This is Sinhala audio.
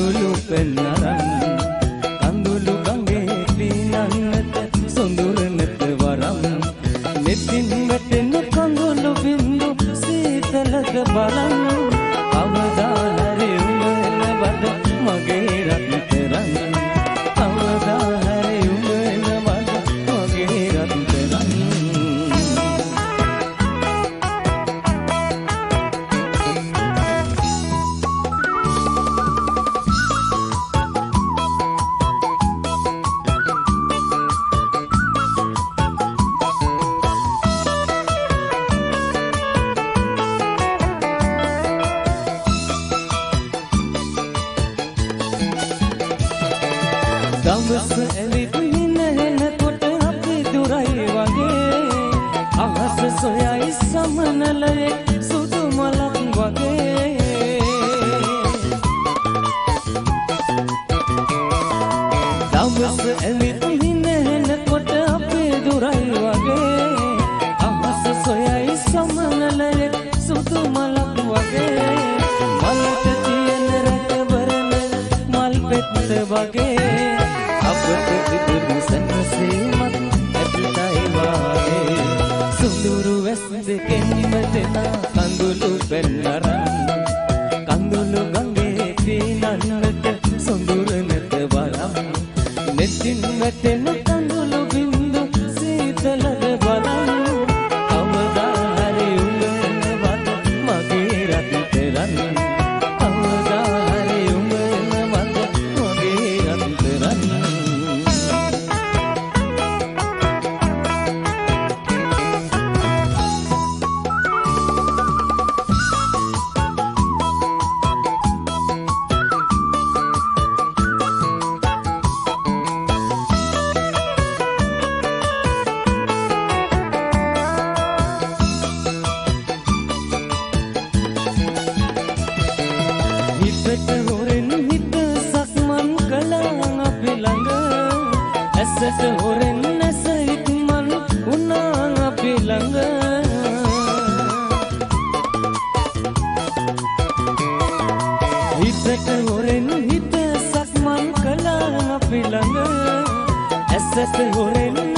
කඳුළු පෙන්නරන් කඳුළු ගඟේ පීනන්නට සොඳුර නැත වරම් මෙතින් වැටෙන කඳුළු බින්දු සීතලද බලන් අවදා හැරි උඹලවද මගේ රත්තරන් අවදා හැරි උඹලවද මගේ රත්තරන් දවස ඇවිත් හිනහෙනකොට අපි දුරයි වගේ අහස සොයයි සමනලයේ සුදු මලක් වගේ දවස ඇවිත් හිනහෙනකොට අපි දුරයි වගේ අහස සොයයි සමනලයේ සුදු මලක් වගේ මලට තියෙන රැකවරන මල් පෙත්ත වගේ අපට ඉදිරි සැනසීමත් ඇතිතයි වාගේ සුඳුරු වැස් දෙකෙන් වැටෙන කඳුළු පෙන්නරන් කඳුළු ගඟේ පීනන්නට සොඳුර නැත වරම් නෙතින් වැටෙන කඳුළු බින්දු සීතලද බලන් අවදා හරි උඹලවද මගේ රත්තරන් අවදා හරි උඹලවද මගේ රත්තරන් හිතට හොරෙන් හිත සක්මන් කළා අපි ළඟ ඇසට හොරෙන් ඇස ඉක්මන් වුණා අපි ළඟ හිතට හොරෙන් හිත සක්මන් කළා අපි ළඟ ඇසට හොරෙන්